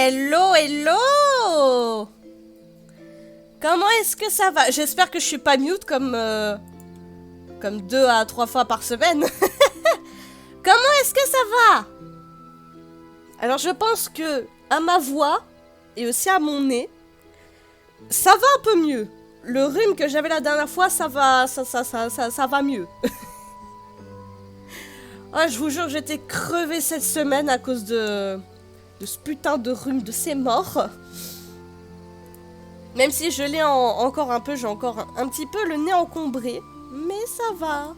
Hello, hello! Comment est-ce que ça va? J'espère que je suis pas mute comme 2 à 3 fois par semaine. Comment est-ce que ça va? Alors je pense que à ma voix et aussi à mon nez, ça va un peu mieux. Le rhume que j'avais la dernière fois, ça va mieux. Oh, je vous jure, j'étais crevée cette semaine à cause de ce putain de rhume, de ces morts. Même si je l'ai encore un peu, j'ai encore un petit peu le nez encombré. Mais ça va.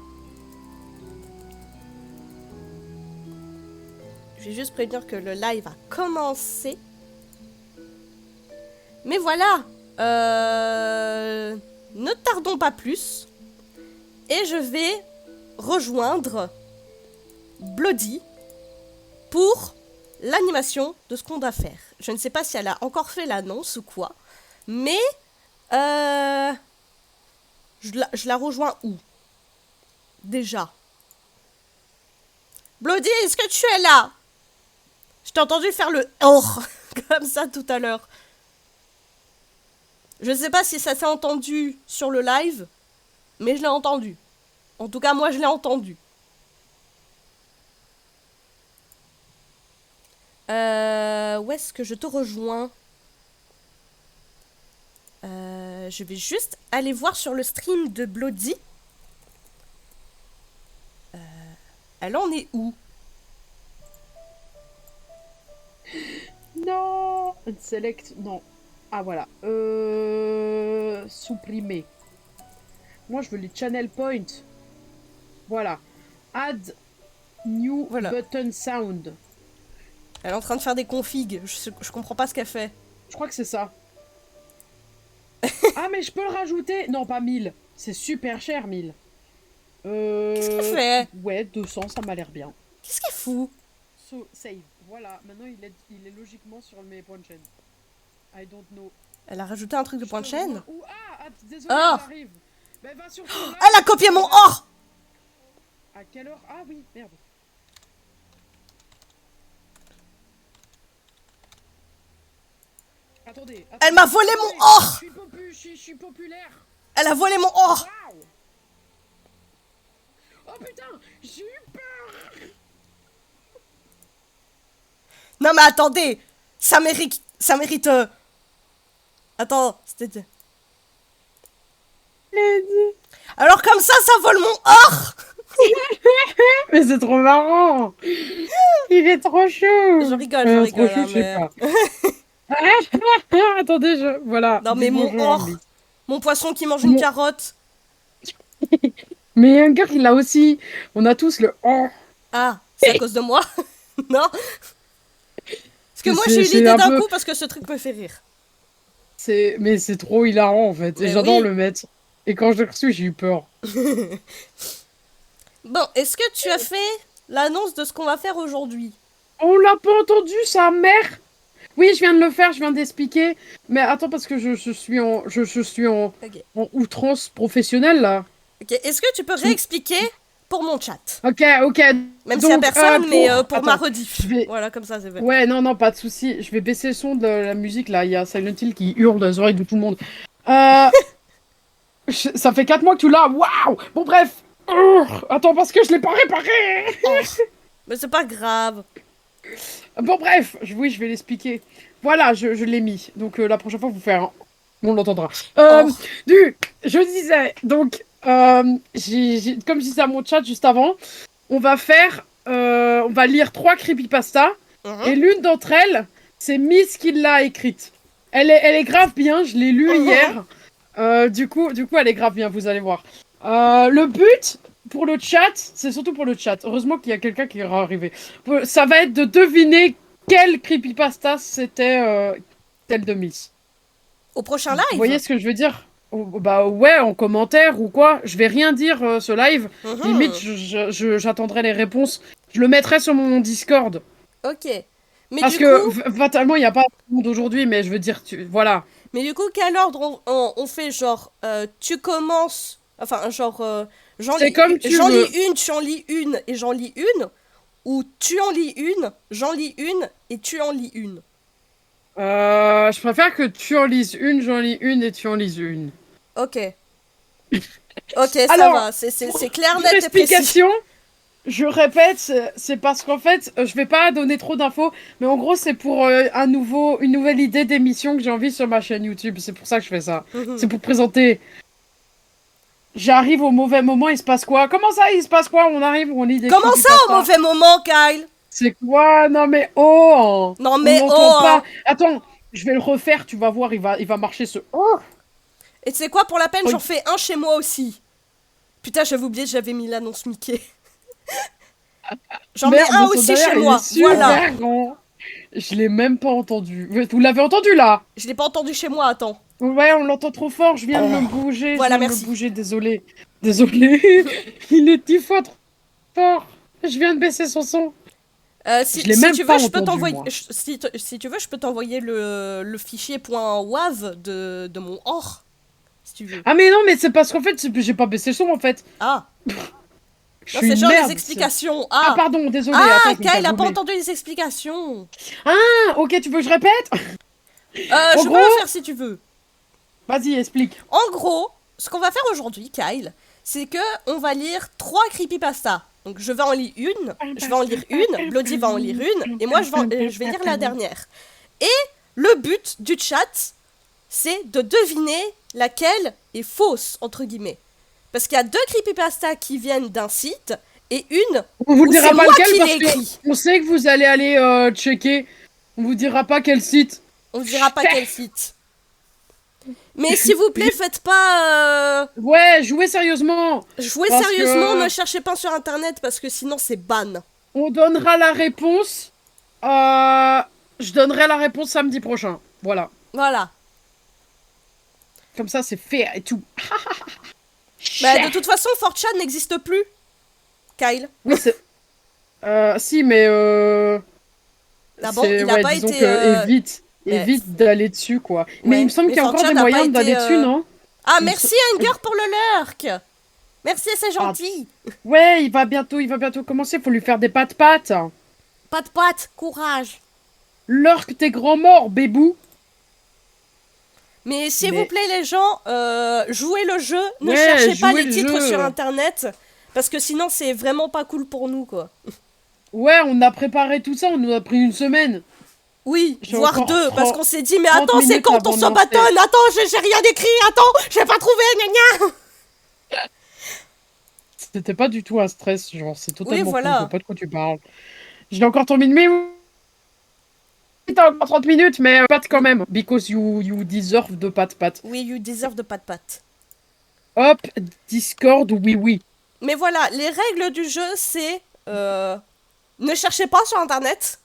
Je vais juste prévenir que le live a commencé. Mais voilà. Ne tardons pas plus. Et je vais rejoindre Bloody pour l'animation de ce qu'on doit faire. Je ne sais pas si elle a encore fait l'annonce ou quoi. Mais je la rejoins où? Déjà. Bloody, est-ce que tu es là? Je t'ai entendu faire le or comme ça tout à l'heure. Je ne sais pas si ça s'est entendu sur le live, mais je l'ai entendu. En tout cas, moi, je l'ai entendu. Où est-ce que je te rejoins? Je vais juste aller voir sur le stream de Bloody. Elle en est où? Non, select, non. Ah voilà. Supprimer. Moi je veux les channel points. Voilà. Add new button sound. Elle est en train de faire des configs. Je comprends pas ce qu'elle fait. Je crois que c'est ça. Ah mais je peux le rajouter. Non, pas 1000. C'est super cher 1000. Qu'est-ce qu'elle fait? Ouais, 200, ça m'a l'air bien. Qu'est-ce qu'elle fout? So, save. Voilà, maintenant il est logiquement sur mes points de chaîne. I don't know. Elle a rajouté un truc de point de chaîne? Désolé, j'arrive. Ben, va sur ton live. Elle a copié mon or! À quelle heure? Ah oui, merde. Attendez. Elle m'a volé mon or! Je suis populaire. Elle a volé mon or! Wow. Oh putain, j'ai eu peur. Non mais attendez! Ça mérite... Attends, c'était... Alors comme ça vole mon or! Mais c'est trop marrant! Il est trop chaud! Je rigole, trop chaud, hein, je sais pas. Attendez, voilà. Non mais mon or! Mon poisson qui mange une carotte! Mais il y a un gars qui l'a aussi. On a tous le or. Ah, c'est à cause de moi? Non? Parce que moi j'ai eu l'idée d'un coup parce que ce truc me fait rire. Mais c'est trop hilarant en fait. Mais et j'adore le mettre. Et quand je l'ai reçu, j'ai eu peur. Bon, est-ce que tu as fait l'annonce de ce qu'on va faire aujourd'hui? On l'a pas entendu, sa mère. Oui, je viens de le faire, je viens d'expliquer. Mais attends, parce que je suis en outrance professionnelle là. Ok, est-ce que tu peux réexpliquer pour mon chat? Ok. Même s'il n'y a personne, mais pour ma rediff. Voilà, comme ça, c'est fait. Ouais, non, pas de souci. Je vais baisser le son de la musique, là. Il y a Silent Hill qui hurle dans les oreilles de tout le monde. Ça fait 4 mois que tu l'as. Waouh. Bon, bref. Attends, parce que je l'ai pas réparé. Mais c'est pas grave. Bon, bref. Oui, je vais l'expliquer. Voilà, je l'ai mis. Donc, la prochaine fois, vous faire... On l'entendra. Je disais, donc... comme je disais à mon chat juste avant, on va lire 3 creepypastas et l'une d'entre elles, c'est Miss qui l'a écrite. Elle est grave bien, je l'ai lue hier. Du coup, elle est grave bien, vous allez voir. Le but pour le chat, c'est surtout pour le chat. Heureusement qu'il y a quelqu'un qui est arrivé. Ça va être de deviner quel creepypasta c'était tel de Miss. Au prochain live? Vous voyez ce que je veux dire? Bah ouais, en commentaire ou quoi. Je vais rien dire ce live. Limite, j'attendrai les réponses. Je le mettrai sur mon Discord. Ok. Mais parce que fatalement, il n'y a pas de monde aujourd'hui, mais je veux dire, voilà. Mais du coup, quel ordre on fait? Genre, tu commences... Enfin, genre... j'en lis une, tu en lis une et j'en lis une? Ou tu en lis une, j'en lis une et tu en lis une? Je préfère que tu en lises une, j'en lis une et tu en lises une. Ok. Ok, ça Alors, va. C'est clair, Pour net et précis. l'explication, je répète, c'est parce qu'en fait, je vais pas donner trop d'infos, mais en gros, c'est pour une nouvelle idée d'émission que j'ai envie sur ma chaîne YouTube. C'est pour ça que je fais ça. C'est pour présenter. J'arrive au mauvais moment, il se passe quoi? Comment ça, il se passe quoi? On arrive, on lit des Comment ça, au mauvais moment, Kyle? C'est quoi? Non mais oh! Non mais On oh n'entend pas. hein. Attends, je vais le refaire, tu vas voir, il va marcher ce oh! Et tu sais quoi, pour la peine, Oui. j'en fais un chez moi aussi. Putain, j'avais oublié, j'avais mis l'annonce Mickey. J'en mets Merde, un son aussi derrière, chez il est moi. super Voilà. grand. Je l'ai même pas entendu. Vous l'avez entendu là? Je l'ai pas entendu chez moi, attends. Ouais, on l'entend trop fort, je viens de me bouger. Voilà, je viens merci. de me bouger, désolé. Désolé. Il est 10 fois trop fort. Je viens de baisser son son. Si, Je l'ai si même tu pas veux, je peux entendu, t'envoyer. moi. Si tu veux, je peux t'envoyer le fichier .wav de mon or. Si tu veux. Ah mais non, mais c'est parce qu'en fait, j'ai pas baissé le son en fait. Ah. Je Non, suis c'est une genre merde. les explications. Ah Ah. pardon, désolé. Ah, attends, je me Kyle fais a pas googler. entendu les explications. Ah, ok, tu veux que je répète? Je peux gros- le faire si tu veux. Vas-y, explique. En gros, ce qu'on va faire aujourd'hui, Kyle, c'est que on va lire 3 creepypastas. Donc je vais en lire une, Bloody va en lire une, et moi je vais lire la dernière. Et le but du chat, c'est de deviner laquelle est fausse, entre guillemets. Parce qu'il y a 2 creepypastas qui viennent d'un site, et une On vous où dira c'est pas moi lequel qui l'ai parce écrit. qu'on sait que vous allez aller checker. On vous dira pas quel site. On ne dira pas quel site. Mais s'il vous plaît, faites pas... Ouais, jouez sérieusement. Jouez Parce sérieusement, que- ne cherchez pas sur internet, parce que sinon c'est ban. On donnera la réponse. Je donnerai la réponse samedi prochain. Voilà. Voilà. Comme ça, c'est fait et tout. Bah, de toute façon, 4chan n'existe plus. Kyle. Oui, c'est. Si, mais. Ah bon, c'est- il a ouais, pas disons été, que évite mais- évite d'aller dessus, quoi. Mais Ouais, il me semble mais qu'il y a encore 4chan des n'a pas moyens été, d'aller dessus, non? Ah, Il me merci Anger pour le lurk. Merci, c'est gentil. Ouais, il va bientôt commencer. Faut lui faire des pattes-pattes. Pas de patte, courage. Lurk, t'es grand mort, bébou. Mais s'il Mais- vous plaît, les gens, jouez le jeu. Ne Ouais, cherchez pas jouez les le titres jeu. sur internet. Parce que sinon, c'est vraiment pas cool pour nous, quoi. Ouais, on a préparé tout ça, on nous a pris une semaine. Oui, J'ai voire encore 2, 30 parce qu'on s'est dit, mais 30 attends, c'est minutes quand avant on de se lancer. bâtonne. Attends, j'ai rien écrit. Attends, j'ai pas trouvé, gna gna. C'était pas du tout un stress, genre, c'est totalement cool, voilà. je vois pas de quoi tu parles. J'ai encore ton minute, mais oui, t'as encore 30 minutes, mais pat quand même. Because you deserve de pat. Oui, you deserve de pat. Hop, Discord, oui. Mais voilà, les règles du jeu, c'est... ne cherchez pas sur internet.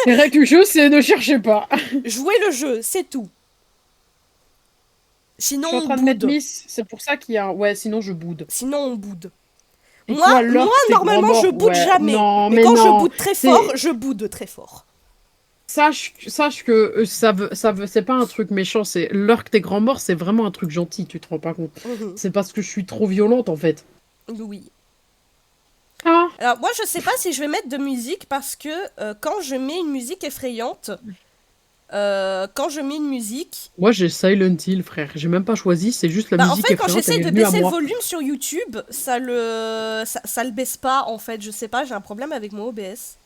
Les règles du jeu, c'est ne cherchez pas. Jouez le jeu, c'est tout. Sinon, Je suis en train on de mettre boude. Miss, c'est pour ça qu'il y a un... Ouais, sinon je boude. Sinon, on boude. Et Moi, toi, Lurk, t'es normalement, grand je mort, boude ouais. jamais. Non, mais mais quand non, je boude très c'est- fort, je boude très fort. Sache que c'est pas un truc méchant, c'est Lurk, t'es grand mort, c'est vraiment un truc gentil, tu te rends pas compte. C'est parce que je suis trop violente, en fait. Oui. Ah. Alors, moi, je sais pas si je vais mettre de musique parce que quand je mets une musique effrayante, Moi, j'ai Silent Hill, frère. J'ai même pas choisi, c'est juste la bah, en musique fait, quand effrayante, j'essaie elle est de venue à baisser le moi. volume sur YouTube, ça le baisse pas, en fait. Je sais pas, j'ai un problème avec mon OBS.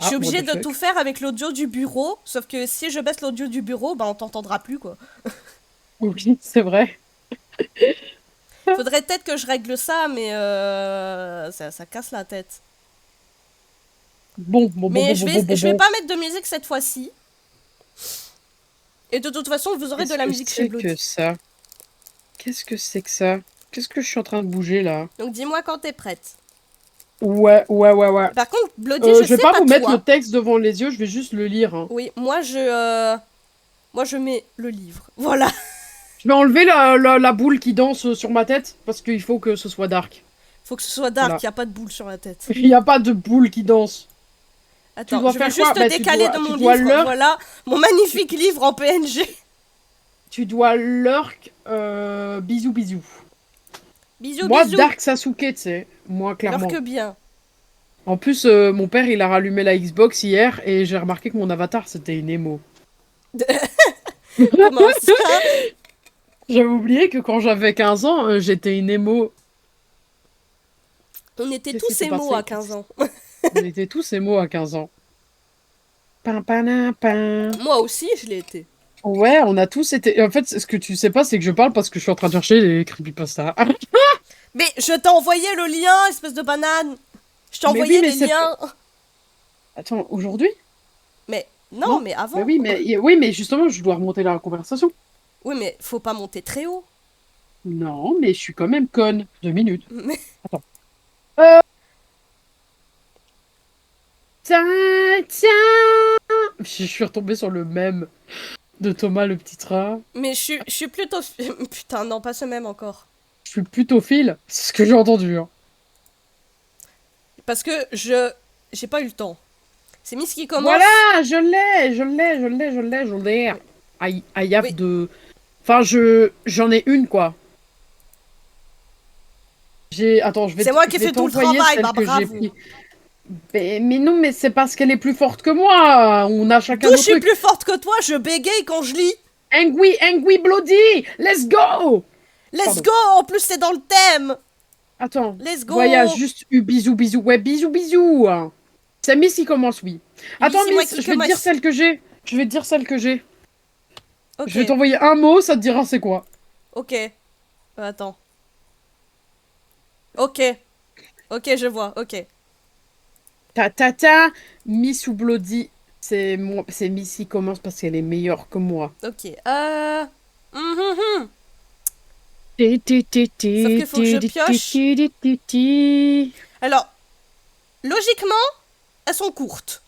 Je suis Ah, obligée what the de fuck. tout faire avec l'audio du bureau, sauf que si je baisse l'audio du bureau, bah on t'entendra plus, quoi. Oui, c'est vrai. Faudrait peut-être que je règle ça, mais ça casse la tête. Bon. Mais je vais pas mettre de musique cette fois-ci. Et de toute façon, vous aurez de la musique chez Bloody. Qu'est-ce que c'est que ça? Qu'est-ce que je suis en train de bouger, là? Donc dis-moi quand t'es prête. Ouais. Par contre, Bloody, Je je sais vais pas pas vous mettre toi. le texte devant les yeux, je vais juste le lire. Hein. Oui, moi je mets le livre. Voilà. Je vais enlever la boule qui danse sur ma tête, parce qu'il faut que ce soit dark. Faut que ce soit dark, Voilà. y a pas de boule sur la tête. Il n'y a pas de boule qui danse. Attends, dois je vais faire juste quoi? te Bah, tu décaler dois- de tu mon dois livre. lurk. Voilà, mon magnifique livre en PNG. Tu dois lurk, bisous. Bisous, Moi, bisous. Dark Sasuke, tu sais. Moi, clairement. Alors que bien. En plus, mon père, il a rallumé la Xbox hier et j'ai remarqué que mon avatar, c'était une émo. Comment ça? J'avais oublié que quand j'avais 15 ans, j'étais une émo. On était Qu'est-ce qui tous s'est émo passé? à 15 ans. On était tous émo à 15 ans. Pin, pin, pin. Moi aussi, je l'ai été. Ouais, on a tous été. En fait, ce que tu sais pas, c'est que je parle parce que je suis en train de chercher les creepypasta. Mais je t'ai envoyé le lien, espèce de banane. Je t'ai Mais envoyé oui, mais les c'est- liens. Attends, aujourd'hui? Mais non, Non. mais avant. Bah oui, mais justement, je dois remonter la conversation. Oui, mais faut pas monter très haut. Non, mais je suis quand même conne. 2 minutes. Mais Attends. Euh... Tiens, tiens. Je suis retombée sur le mème de Thomas le petit train. je suis plutôt. Putain, non, pas ce même encore. Je suis plutôt fil. C'est ce que j'ai entendu. Hein. Parce que j'ai pas eu le temps. C'est Miss qui commence. Voilà, je l'ai. I have Oui. de... Enfin, j'en ai une, quoi. Attends, C'est moi qui ai fait tout le travail, bah bravo. Mais non, mais c'est parce qu'elle est plus forte que moi. On a chacun D'où nos je suis trucs. plus forte que toi, je bégaye quand je lis. Angry Bloody. Let's go. Let's Pardon. go, en plus c'est dans le thème. Attends. Let's go. Voyage, juste bisous, bisous. Ouais, bisous, bisous. C'est Miss qui commence, oui. Attends, c'est moi Miss, qui je vais te commence. dire celle que j'ai. Je vais te dire celle que j'ai. Ok, Je vais t'envoyer un mot, ça te dira c'est quoi. ok. Attends. Ok. Ok, je vois, ok. Ta, Miss ou Bloody. C'est Miss qui commence parce qu'elle est meilleure que moi. Ok. Hum. Sauf qu'il faut que je pioche. Alors, logiquement, elles sont courtes.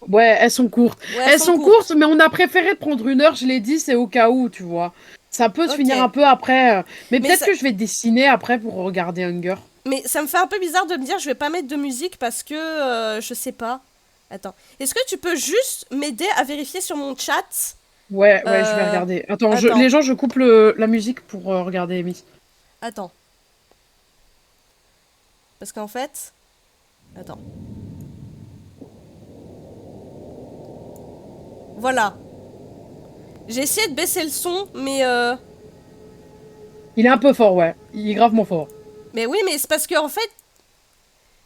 Ouais, elles sont courtes. Ouais, Elles sont courtes, mais on a préféré prendre 1 heure, je l'ai dit, c'est au cas où, tu vois. Ça peut se Ok. finir un peu après. Mais peut-être ça- que je vais dessiner après pour regarder Hunger. Mais ça me fait un peu bizarre de me dire je vais pas mettre de musique parce que je sais pas. Attends. Est-ce que tu peux juste m'aider à vérifier sur mon chat? Ouais, je vais regarder. Attends, attends. les gens, je coupe la musique pour regarder Miss. Attends. Parce qu'en fait... Attends. Voilà. J'ai essayé de baisser le son, mais Il est un peu fort, ouais. Il est gravement fort. Mais oui, mais c'est parce que en fait...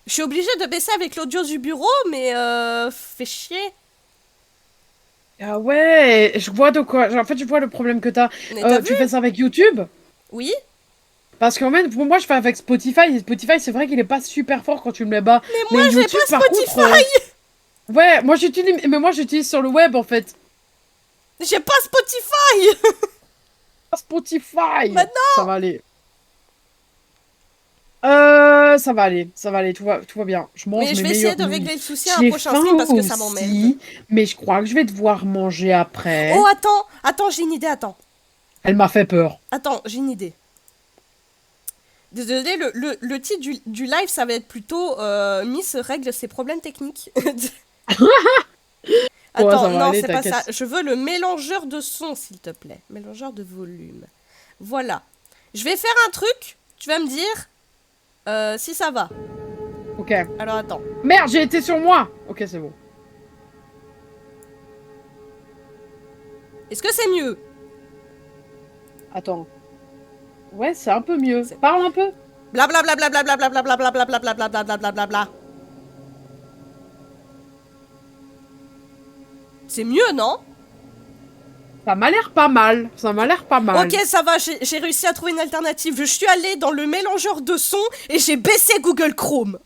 Je suis obligée de baisser avec l'audio du bureau, mais fait chier. Ah ouais, je vois de quoi. En fait, je vois le problème que t'as. Mais t'as vu? Tu fais ça avec YouTube? Oui? Parce qu'en fait, pour moi, je fais avec Spotify. Et Spotify, c'est vrai qu'il est pas super fort quand tu me le bas. Mais moi, j'ai YouTube, pas par Spotify. contre, ouais, moi j'utilise sur le web en fait. J'ai pas Spotify. Spotify. Maintenant. Ça va aller. Ça va aller, tout va bien. Je mange Mais je mes vais essayer meilleurs de nouilles. régler le souci à un J'ai prochain faim stream parce que ça aussi, m'emmerde. mais je crois que je vais devoir manger après. Oh, attends, j'ai une idée, attends. Elle m'a fait peur. Attends, j'ai une idée. Désolé, le titre du live, ça va être plutôt Miss règle ses problèmes techniques. Attends, ça va non, aller, c'est pas ça. t'inquiète. Je veux le mélangeur de son, s'il te plaît. Mélangeur de volume. Voilà. Je vais faire un truc, tu vas me dire si ça va. Ok. Alors attends. Merde, j'ai été sur moi. Ok, c'est bon. Est-ce que c'est mieux? Attends. Ouais, c'est un peu mieux. C'est- Parle un peu. Blablabla. C'est mieux, non? Ça m'a l'air pas mal. Ça m'a l'air pas mal. Ok, ça va, j'ai réussi à trouver une alternative. Je suis allée dans le mélangeur de son et j'ai baissé Google Chrome.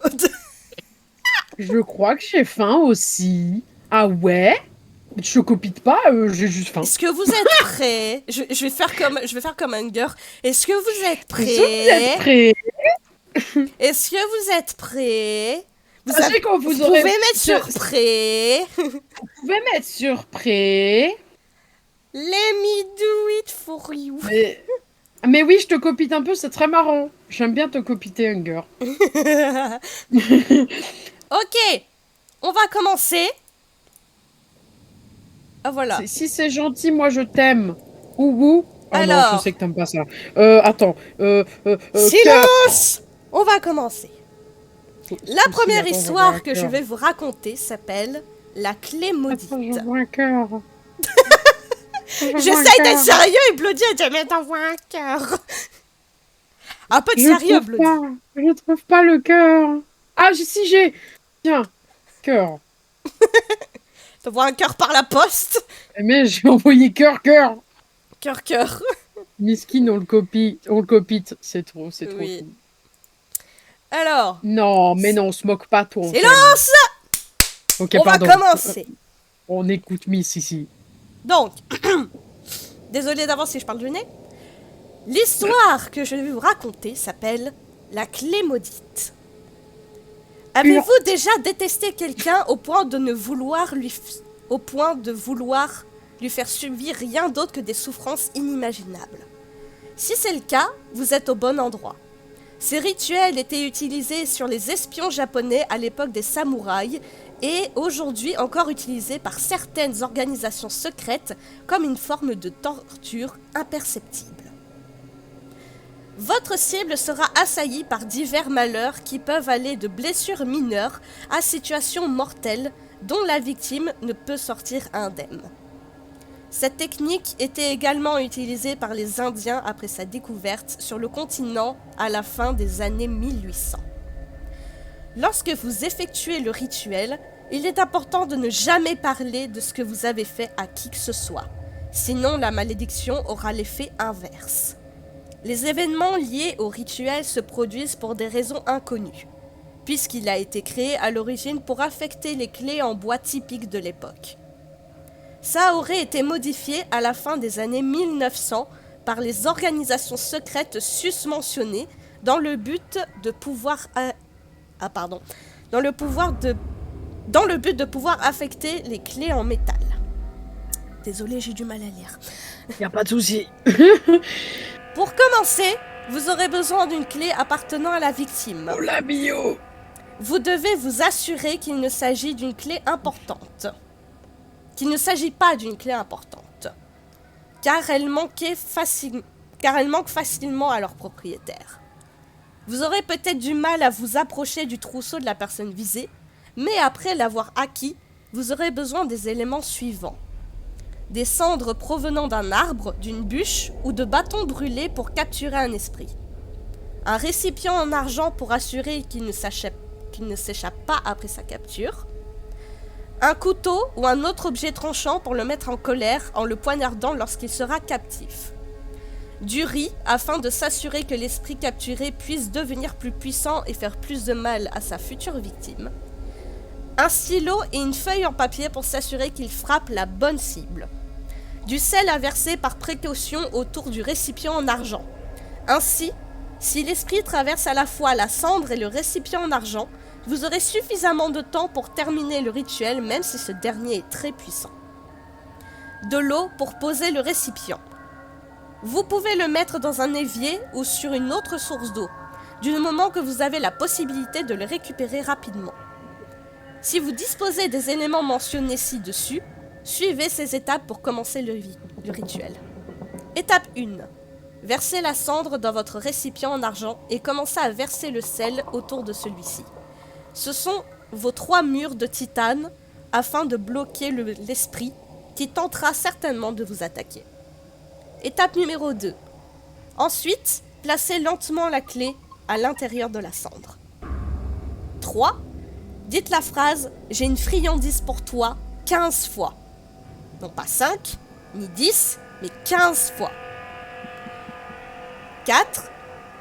Je crois que j'ai faim aussi. Ah ouais? Je copite pas, j'ai juste faim. Est-ce que vous êtes prêts? je vais faire comme Hunger. Est-ce que vous êtes Est-ce que vous êtes prêts? prêts? Est-ce que vous êtes prêts? Sachez quand Vous vous aurez... pouvez mettre sur prêt. Vous pouvez mettre sur prêt. Let me do it for you. Mais oui, je te copite un peu, c'est très marrant. J'aime bien te copiter, Hunger. Ok, on va commencer. Ah voilà. Si c'est gentil, moi je t'aime. Ouhou. Oh non, Alors. je sais que t'aimes pas ça. Attends. Silence! On va commencer. La Si, première attends, histoire je que je vais vous raconter s'appelle La clé maudite. Attends, je vois un cœur. J'essaye d'être sérieux et Bloody a dit mais t'envoies un cœur. Un peu de sérieux, Bloody. Je trouve pas le cœur. Ah, si j'ai. Tiens, cœur. T'envoies un cœur par la poste. Mais j'ai envoyé cœur. Cœur. Miskin, on le copie. C'est trop Oui. fou. Alors. Non, mais non, on se moque pas, toi. Silence. Ok, on pardon. va commencer. On écoute Miss ici. Donc, désolée d'avance si je parle du nez. L'histoire que je vais vous raconter s'appelle La clé maudite. Avez-vous déjà détesté quelqu'un au point de vouloir lui faire subir rien d'autre que des souffrances inimaginables? Si c'est le cas, vous êtes au bon endroit. Ces rituels étaient utilisés sur les espions japonais à l'époque des samouraïs et aujourd'hui encore utilisés par certaines organisations secrètes comme une forme de torture imperceptible. Votre cible sera assaillie par divers malheurs qui peuvent aller de blessures mineures à situations mortelles dont la victime ne peut sortir indemne. Cette technique était également utilisée par les Indiens après sa découverte sur le continent à la fin des années 1800. Lorsque vous effectuez le rituel, il est important de ne jamais parler de ce que vous avez fait à qui que ce soit, sinon la malédiction aura l'effet inverse. Les événements liés au rituel se produisent pour des raisons inconnues, puisqu'il a été créé à l'origine pour affecter les clés en bois typiques de l'époque. Ça aurait été modifié à la fin des années 1900 par les organisations secrètes susmentionnées dans le but de pouvoir affecter les clés en métal. Désolée, j'ai du mal à lire. Y a pas de souci. Pour commencer, vous aurez besoin d'une clé appartenant à la victime. Oh la bio. Vous devez vous assurer qu'il ne s'agit d'une clé importante. Qu'il ne s'agit pas d'une clé importante. Car elle manque facilement à leur propriétaire. Vous aurez peut-être du mal à vous approcher du trousseau de la personne visée, mais après l'avoir acquis, vous aurez besoin des éléments suivants. Des cendres provenant d'un arbre, d'une bûche ou de bâtons brûlés pour capturer un esprit. Un récipient en argent pour assurer qu'il ne s'échappe pas après sa capture. Un couteau ou un autre objet tranchant pour le mettre en colère en le poignardant lorsqu'il sera captif. Du riz afin de s'assurer que l'esprit capturé puisse devenir plus puissant et faire plus de mal à sa future victime. Un stylo et une feuille en papier pour s'assurer qu'il frappe la bonne cible. Du sel à verser par précaution autour du récipient en argent. Ainsi, si l'esprit traverse à la fois la cendre et le récipient en argent, vous aurez suffisamment de temps pour terminer le rituel même si ce dernier est très puissant. De l'eau pour poser le récipient. Vous pouvez le mettre dans un évier ou sur une autre source d'eau, du moment que vous avez la possibilité de le récupérer rapidement. Si vous disposez des éléments mentionnés ci-dessus, suivez ces étapes pour commencer le rituel. Étape 1. Versez la cendre dans votre récipient en argent et commencez à verser le sel autour de celui-ci. Ce sont vos 3 murs de titane afin de bloquer l'esprit qui tentera certainement de vous attaquer. Étape numéro 2. Ensuite, placez lentement la clé à l'intérieur de la cendre. 3. Dites la phrase « J'ai une friandise pour toi » 15 fois. Non pas 5, ni 10, mais 15 fois. 4.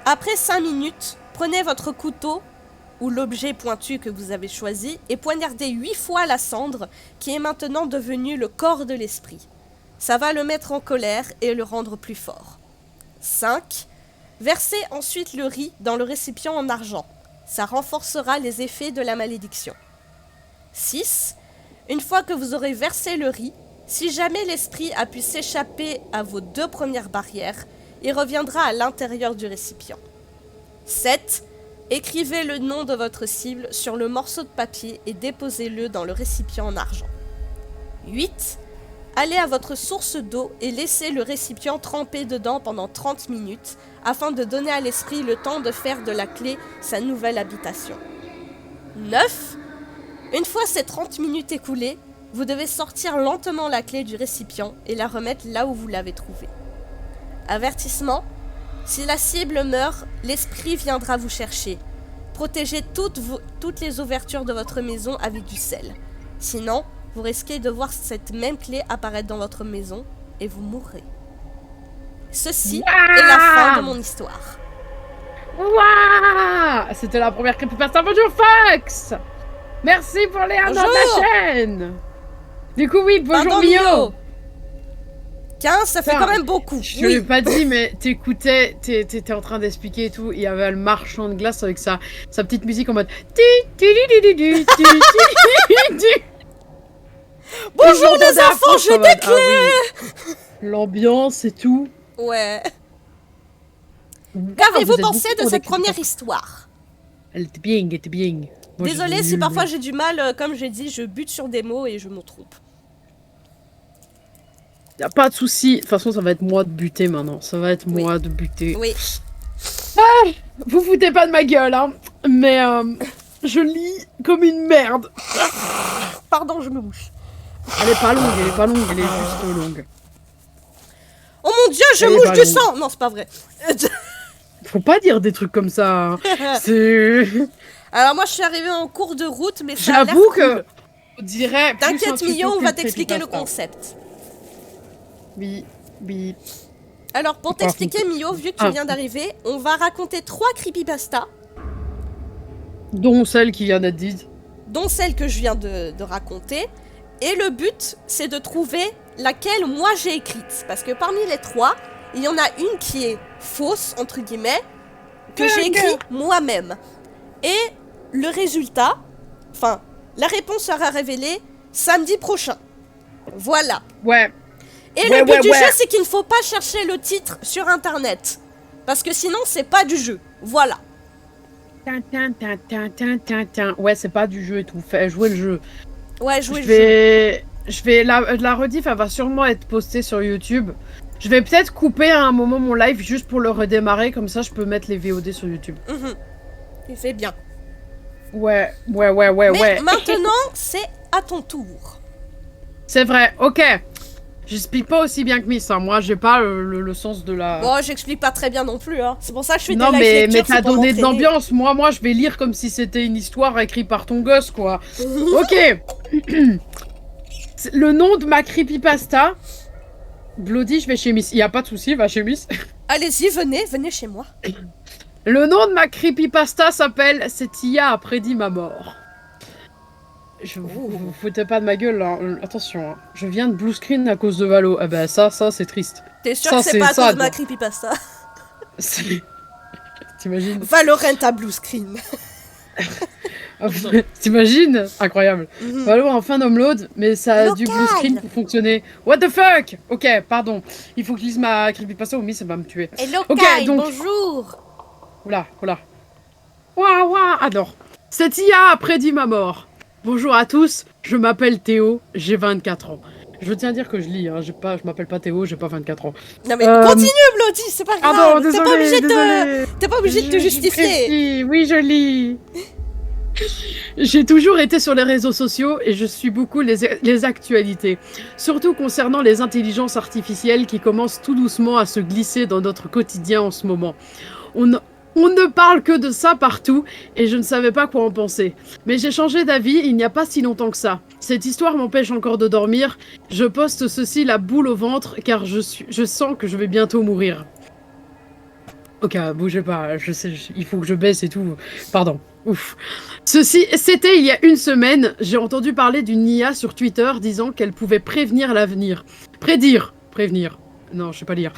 Après 5 minutes, prenez votre couteau ou l'objet pointu que vous avez choisi et poignardez 8 fois la cendre qui est maintenant devenue le corps de l'esprit. Ça va le mettre en colère et le rendre plus fort. 5. Versez ensuite le riz dans le récipient en argent. Ça renforcera les effets de la malédiction. 6. Une fois que vous aurez versé le riz, si jamais l'esprit a pu s'échapper à vos 2 premières barrières, il reviendra à l'intérieur du récipient. 7. Écrivez le nom de votre cible sur le morceau de papier et déposez-le dans le récipient en argent. 8. Allez à votre source d'eau et laissez le récipient tremper dedans pendant 30 minutes afin de donner à l'esprit le temps de faire de la clé sa nouvelle habitation. 9. Une fois ces 30 minutes écoulées, Vous devez sortir lentement la clé du récipient et la remettre là où vous l'avez trouvée. Avertissement. Si la cible meurt, l'esprit viendra vous chercher. Protégez toutes les ouvertures de votre maison avec du sel. Sinon, vous risquez de voir cette même clé apparaître dans votre maison et vous mourrez. Ceci est la fin de mon histoire. Waouh! C'était la première creepypasta. Bonjour Fox! Merci pour les 1 an de la chaîne! Du coup, oui, bonjour Mio! 15, ça fait quand même beaucoup. Je l'ai pas dit, mais t'écoutais, t'étais en train d'expliquer et tout. Il y avait le marchand de glace avec sa petite musique en mode. Bonjour les enfants, j'ai des clés! L'ambiance et tout. Ouais. Qu'avez-vous pensé de cette première histoire? Elle était bien, elle était bien. Désolée si parfois j'ai du mal, comme j'ai dit, je bute sur des mots et je me trompe. Y'a pas de souci. De toute façon, ça va être moi de buter maintenant. Ça va être moi de buter. Oui. Ah, vous foutez pas de ma gueule, hein. Mais je lis comme une merde. Pardon, je me bouche. Elle est pas longue, elle est juste longue. Oh mon dieu, je mouche du sang! Non, c'est pas vrai. Faut pas dire des trucs comme ça. C'est... Alors moi, je suis arrivée en cours de route, mais ça J'avoue que... On dirait... T'inquiète, Mio, on va t'expliquer le concept. Oui, oui. Alors, pour t'expliquer, Mio, vu que tu viens d'arriver, on va raconter 3 creepypastas. Dont celle qui vient d'être dite. Dont celle que je viens de raconter. Et le but, c'est de trouver laquelle moi j'ai écrite. Parce que parmi les 3, il y en a une qui est fausse, entre guillemets, que j'ai écrit moi-même. Et le résultat, enfin, la réponse sera révélée samedi prochain. Voilà. Ouais. Et le but du jeu, c'est qu'il ne faut pas chercher le titre sur internet. Parce que sinon, c'est pas du jeu. Voilà. Ouais, c'est pas du jeu et tout. Fais jouer le jeu. Ouais, jouer le jeu. La rediff, elle va sûrement être postée sur YouTube. Je vais peut-être couper à un moment mon live juste pour le redémarrer. Comme ça, je peux mettre les VOD sur YouTube. Il fait bien. Ouais. Mais maintenant, c'est à ton tour. C'est vrai, ok. J'explique pas aussi bien que Miss, hein. Moi j'ai pas le sens de la... Bon, j'explique pas très bien non plus, hein. C'est pour ça que je fais des live lectures. Non mais t'as donné de l'ambiance, moi je vais lire comme si c'était une histoire écrite par ton gosse, quoi. Ok. Le nom de ma creepypasta... Bloody, je vais chez Miss. Y a pas de souci, va chez Miss. Allez-y, venez chez moi. Le nom de ma creepypasta s'appelle « Cette IA a prédit ma mort ». Vous foutez pas de ma gueule, là. Attention, hein. Je viens de blue screen à cause de Valo. Ah bah ça c'est triste. T'es sûr que c'est pas à cause de ma creepypasta? T'imagines? Valorant à blue screen. T'imagines? Incroyable. Valo a enfin download, mais ça a du blue screen pour fonctionner. What the fuck? Ok, pardon. Il faut que je lise ma creepypasta ou ça va me tuer. Hello, okay, Kyle, donc... bonjour. Oula. Ouah. Alors, cette IA a prédit ma mort. Bonjour à tous, je m'appelle Théo, j'ai 24 ans. Je tiens à dire que je lis, hein. Je m'appelle pas Théo, j'ai pas 24 ans. Non mais continue, Bloody, c'est pas grave. Pardon, désolé, t'es pas obligé de te justifier. Oui, je lis. J'ai toujours été sur les réseaux sociaux et je suis beaucoup les actualités. Surtout concernant les intelligences artificielles qui commencent tout doucement à se glisser dans notre quotidien en ce moment. On ne parle que de ça partout, et je ne savais pas quoi en penser. Mais j'ai changé d'avis il n'y a pas si longtemps que ça. Cette histoire m'empêche encore de dormir. Je poste ceci la boule au ventre, car je sens que je vais bientôt mourir. Ok, bougez pas, je sais, il faut que je baisse et tout. Pardon, ouf. C'était il y a une semaine, j'ai entendu parler d'une IA sur Twitter disant qu'elle pouvait prévenir l'avenir. Prévenir. Non, je sais pas lire.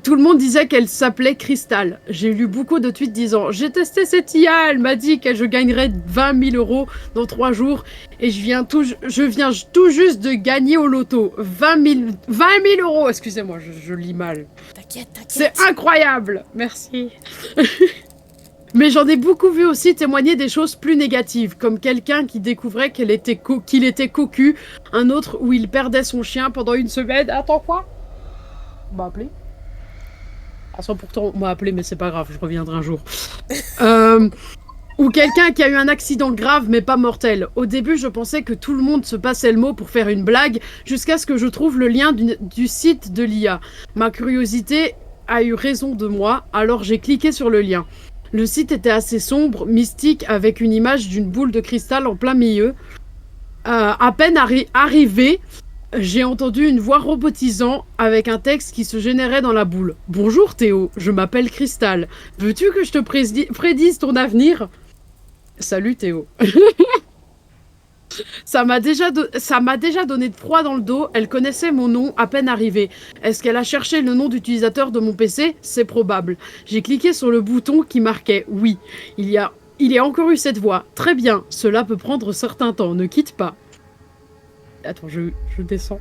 Tout le monde disait qu'elle s'appelait Crystal. J'ai lu beaucoup de tweets disant « J'ai testé cette IA, elle m'a dit que je gagnerais 20 000 € dans 3 jours et je viens tout juste de gagner au loto. 20 000 €, excusez-moi, je lis mal. T'inquiète. C'est incroyable, merci. Mais j'en ai beaucoup vu aussi témoigner des choses plus négatives, comme quelqu'un qui découvrait qu'il était cocu, un autre où il perdait son chien pendant une semaine. Attends, quoi? On m'a appelé. Ah, ça, pourtant, on m'a appelé, mais c'est pas grave, je reviendrai un jour. Ou quelqu'un qui a eu un accident grave mais pas mortel. Au début, je pensais que tout le monde se passait le mot pour faire une blague, jusqu'à ce que je trouve le lien du site de l'IA. Ma curiosité a eu raison de moi, alors j'ai cliqué sur le lien. Le site était assez sombre, mystique, avec une image d'une boule de cristal en plein milieu. À peine arrivé, j'ai entendu une voix robotisant avec un texte qui se générait dans la boule. « Bonjour Théo, je m'appelle Cristal. Veux-tu que je te prédise ton avenir ?» Salut Théo. Ça m'a déjà donné de froid dans le dos. Elle connaissait mon nom à peine arrivé. Est-ce qu'elle a cherché le nom d'utilisateur de mon PC? C'est probable. J'ai cliqué sur le bouton qui marquait « Oui ». Il y a encore eu cette voix. Très bien, cela peut prendre certain temps. Ne quitte pas. Attends, je descends.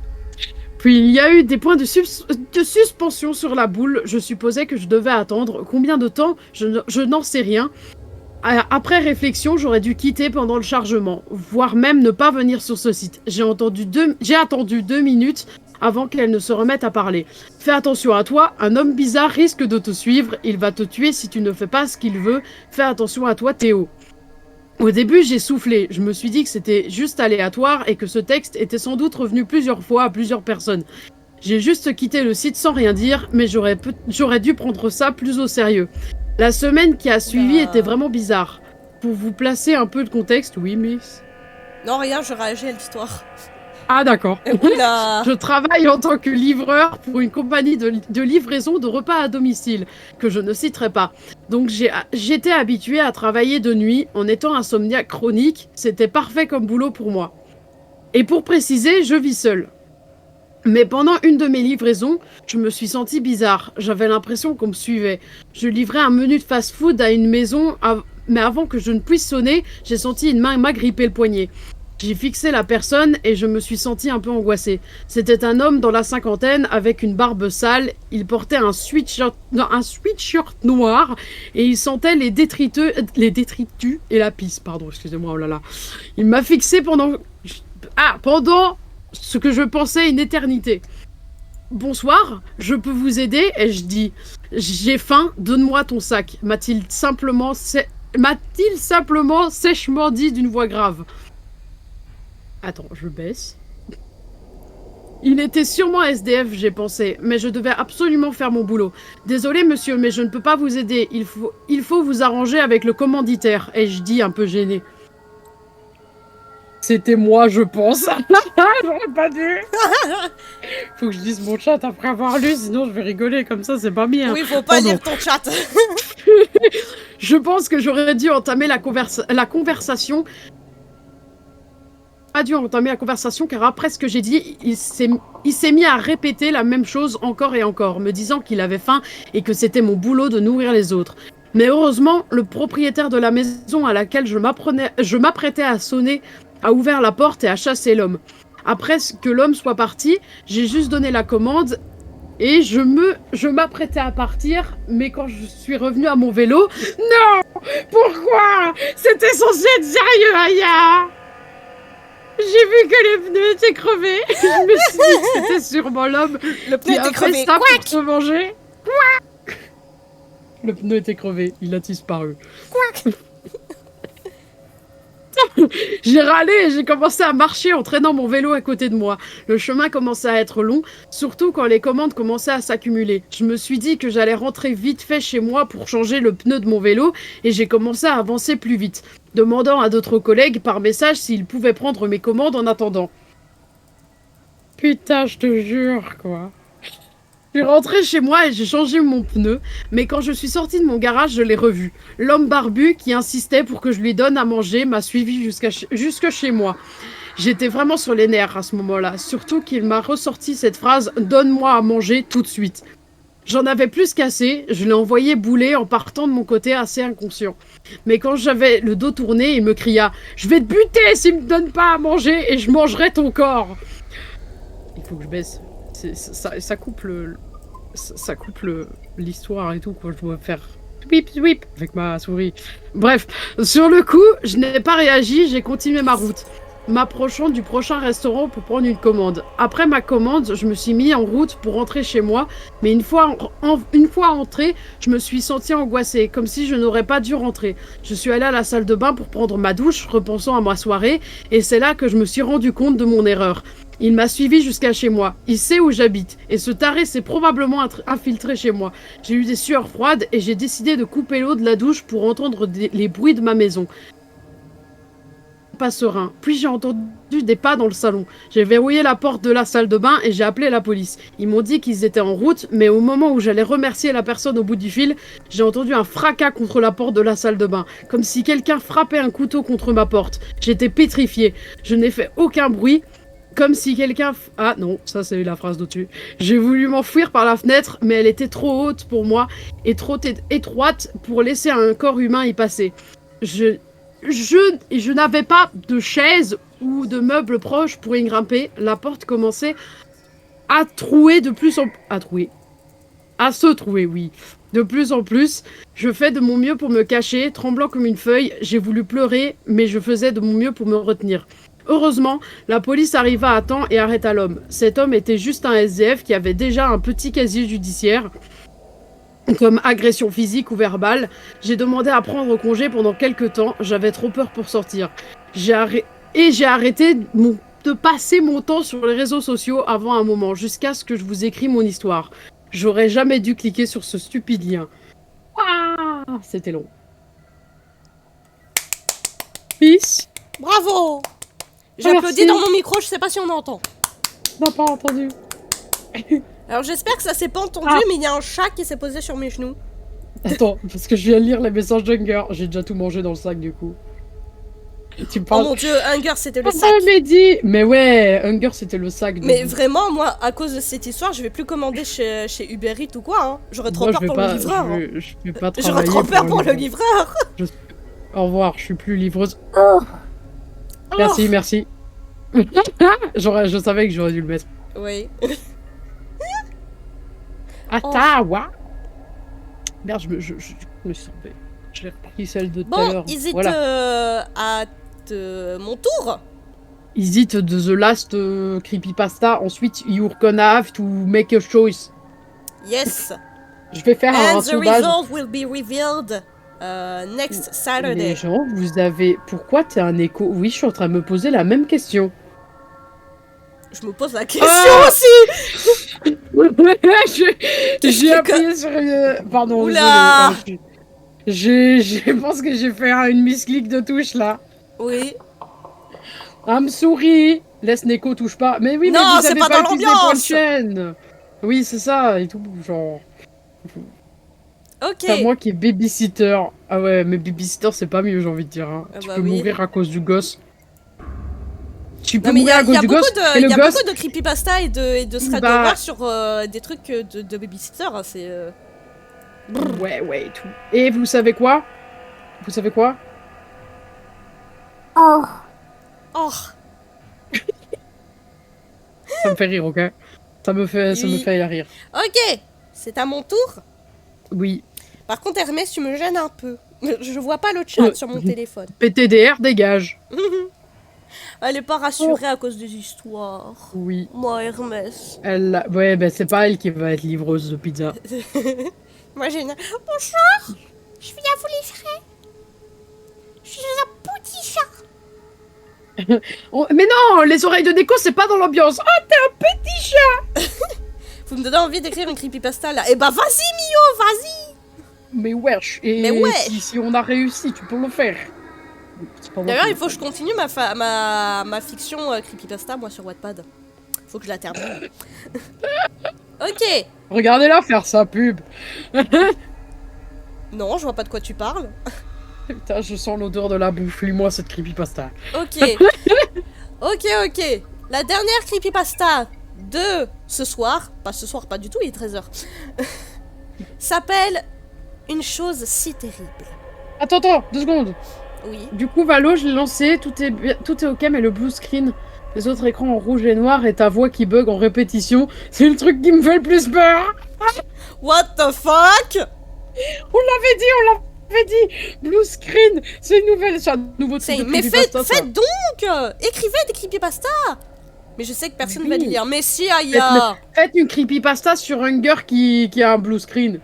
Puis il y a eu des points de suspension sur la boule. Je supposais que je devais attendre. Combien de temps? Je n'en sais rien. Après réflexion, j'aurais dû quitter pendant le chargement, voire même ne pas venir sur ce site. J'ai attendu 2 minutes avant qu'elle ne se remette à parler. Fais attention à toi, un homme bizarre risque de te suivre, il va te tuer si tu ne fais pas ce qu'il veut. Fais attention à toi, Théo. Au début, j'ai soufflé. Je me suis dit que c'était juste aléatoire et que ce texte était sans doute revenu plusieurs fois à plusieurs personnes. J'ai juste quitté le site sans rien dire, mais j'aurais dû prendre ça plus au sérieux. La semaine qui a suivi était vraiment bizarre. Pour vous placer un peu de contexte, oui, miss. Non, rien, je réagis à l'histoire. Ah, d'accord. Oula. Je travaille en tant que livreur pour une compagnie de livraison de repas à domicile, que je ne citerai pas. Donc j'étais habituée à travailler de nuit en étant insomniaque chronique. C'était parfait comme boulot pour moi. Et pour préciser, je vis seule. Mais pendant une de mes livraisons, je me suis sentie bizarre. J'avais l'impression qu'on me suivait. Je livrais un menu de fast-food à une maison, mais avant que je ne puisse sonner, j'ai senti une main m'agripper le poignet. J'ai fixé la personne et je me suis sentie un peu angoissée. C'était un homme dans la cinquantaine avec une barbe sale. Il portait un sweatshirt noir et il sentait les détritus et la pisse. Pardon, excusez-moi, oh là là. Il m'a fixé pendant ce que je pensais une éternité. Bonsoir, je peux vous aider? Ai-je dit. J'ai faim, donne-moi ton sac. M'a-t-il simplement sèchement dit d'une voix grave. Attends, je baisse. Il était sûrement SDF, j'ai pensé, mais je devais absolument faire mon boulot. Désolé, monsieur, mais je ne peux pas vous aider. Il faut vous arranger avec le commanditaire, ai-je dit un peu gêné. C'était moi, je pense. J'aurais pas dû. Faut que je dise mon chat après avoir lu, sinon je vais rigoler comme ça, c'est pas bien. Oui, faut pas lire ton chat. Je pense que j'aurais dû entamer la conversation. Car après ce que j'ai dit, il s'est mis à répéter la même chose encore et encore, me disant qu'il avait faim et que c'était mon boulot de nourrir les autres. Mais heureusement, le propriétaire de la maison à laquelle je m'apprêtais à sonner a ouvert la porte et a chassé l'homme. Après que l'homme soit parti, j'ai juste donné la commande et je m'apprêtais à partir, mais quand je suis revenue à mon vélo... Non! Pourquoi? C'était censé être sérieux, Aya! J'ai vu que les pneus étaient crevés. Je me suis dit que c'était sûrement l'homme qui a fait ça pour se manger. Quack. Le pneu était crevé, il a disparu. Quack. J'ai râlé et j'ai commencé à marcher en traînant mon vélo à côté de moi. Le chemin commençait à être long, surtout quand les commandes commençaient à s'accumuler. Je me suis dit que j'allais rentrer vite fait chez moi pour changer le pneu de mon vélo et j'ai commencé à avancer plus vite, demandant à d'autres collègues par message s'ils pouvaient prendre mes commandes en attendant. Putain, je te jure, quoi. Je suis rentrée chez moi et j'ai changé mon pneu, mais quand je suis sortie de mon garage, je l'ai revu. L'homme barbu qui insistait pour que je lui donne à manger m'a suivi jusque chez moi. J'étais vraiment sur les nerfs à ce moment-là, surtout qu'il m'a ressorti cette phrase « Donne-moi à manger tout de suite ». J'en avais plus qu'assez, je l'ai envoyé bouler en partant de mon côté assez inconscient. Mais quand j'avais le dos tourné, il me cria « Je vais te buter s'il me donne pas à manger et je mangerai ton corps !» Il faut que je baisse. Ça coupe l'histoire et tout, quoi. Je dois faire whip avec ma souris. Bref, sur le coup, je n'ai pas réagi, j'ai continué ma route. m'approchant du prochain restaurant pour prendre une commande. Après ma commande, je me suis mis en route pour rentrer chez moi, mais une fois entrée, je me suis sentie angoissée, comme si je n'aurais pas dû rentrer. Je suis allée à la salle de bain pour prendre ma douche, repensant à ma soirée, et c'est là que je me suis rendu compte de mon erreur. Il m'a suivi jusqu'à chez moi. Il sait où j'habite. Et ce taré s'est probablement infiltré chez moi. J'ai eu des sueurs froides et j'ai décidé de couper l'eau de la douche pour entendre les bruits de ma maison. Pas serein. Puis j'ai entendu des pas dans le salon. J'ai verrouillé la porte de la salle de bain et j'ai appelé la police. Ils m'ont dit qu'ils étaient en route, mais au moment où j'allais remercier la personne au bout du fil, j'ai entendu un fracas contre la porte de la salle de bain, comme si quelqu'un frappait un couteau contre ma porte. J'étais pétrifiée. Je n'ai fait aucun bruit. Comme si quelqu'un... Ah non, ça c'est la phrase d'au-dessus. J'ai voulu m'enfuir par la fenêtre, mais elle était trop haute pour moi et trop étroite pour laisser un corps humain y passer. Je n'avais pas de chaise ou de meubles proches pour y grimper. La porte commençait à trouer de plus en... À se trouer, oui. De plus en plus, je fais de mon mieux pour me cacher, tremblant comme une feuille. J'ai voulu pleurer, mais je faisais de mon mieux pour me retenir. Heureusement, la police arriva à temps et arrêta l'homme. Cet homme était juste un SDF qui avait déjà un petit casier judiciaire, comme agression physique ou verbale. J'ai demandé à prendre congé pendant quelques temps, j'avais trop peur pour sortir. J'ai arrêté de passer mon temps sur les réseaux sociaux avant un moment, jusqu'à ce que je vous écris mon histoire. J'aurais jamais dû cliquer sur ce stupide lien. Ah, c'était long. Peace. Bravo! J'applaudis dans mon micro, je sais pas si on entend. On n'a pas entendu. Alors j'espère que ça s'est pas entendu, mais il y a un chat qui s'est posé sur mes genoux. Attends, parce que je viens de lire les messages d'Hunger. J'ai déjà tout mangé dans le sac du coup. Tu me parles... Oh mon dieu, Hunger c'était le sac. Mais ouais, Hunger c'était le sac. Mais vraiment, moi, à cause de cette histoire, je vais plus commander chez Uber Eats ou quoi. Hein. J'aurais trop peur pour le livreur. Je vais pas travailler. J'aurais trop peur pour le livreur. Au revoir, je suis plus livreuse. Oh. Merci. Je savais que j'aurais dû le mettre. Oui. Ottawa. Merde, je me suis trompé. J'ai repris celle de tout à l'heure. Bon, is it voilà. at mon tour? Is it the last creepypasta? Ensuite, you're gonna have to make a choice. Yes. Je vais faire un sondage. And the result will be revealed next Saturday. Les gens, vous avez... Pourquoi t'es un écho? Oui, je suis en train de me poser la même question. Je me pose la question aussi. J'ai appuyé sur... Pardon, oula. Désolé. Je pense que j'ai fait une misclick de touche, là. Oui. Me souris. Laisse Neko, touche pas. Mais oui, non, mais vous avez pas pas dans utilisé les points de l'ambiance. chaîne. Oui, c'est ça, et tout, genre... Ok. C'est moi qui est babysitter. Ah ouais, mais babysitter, c'est pas mieux, j'ai envie de dire. Hein. Tu peux mourir à cause du gosse. Tu peux mourir à cause du gosse. Il y a beaucoup de creepypasta et de thread d'horreur sur des trucs de babysitter. Hein, c'est... Ouais, et tout. Et vous savez quoi? Oh. Ça me fait rire, ok? Ça me fait rire. Ok, c'est à mon tour? Oui. Par contre, Hermès, tu me gênes un peu. Je vois pas le chat sur mon téléphone. PTDR, dégage. Elle est pas rassurée à cause des histoires. Oui. Moi, Hermès. Ouais, ben c'est pas elle qui va être livreuse de pizza. Moi, j'ai une... Bonjour, je viens vous livrer. Je suis un petit chat. Mais non, les oreilles de Neko, c'est pas dans l'ambiance. Oh, t'es un petit chat. Vous me donnez envie d'écrire une creepypasta, là. Eh bah, vas-y, Mio, vas-y. Mais wesh. Et si on a réussi, tu peux le faire. D'ailleurs, il faut que je continue ma fiction creepypasta, moi, sur Wattpad. Faut que je la termine. Ok. Regardez-la faire sa pub. Non, je vois pas de quoi tu parles. Putain, je sens l'odeur de la bouffe. Lis-moi cette creepypasta. Ok. Ok. La dernière creepypasta de ce soir, pas ce soir, pas du tout, il est 13h, s'appelle Une chose si terrible. Attends, 2 secondes. Oui. Du coup, Valo, je l'ai lancé, tout est ok, mais le blue screen, les autres écrans en rouge et noir et ta voix qui bug en répétition, c'est le truc qui me fait le plus peur. What the fuck? On l'avait dit, J'avais dit blue screen, c'est une nouvelle, c'est un nouveau truc de Mais creepypasta, ça. faites donc écrivez des creepypasta. Mais je sais que personne ne va Oui. les lire. Mais si, Aya. Faites une creepypasta sur Hunger qui a un blue screen.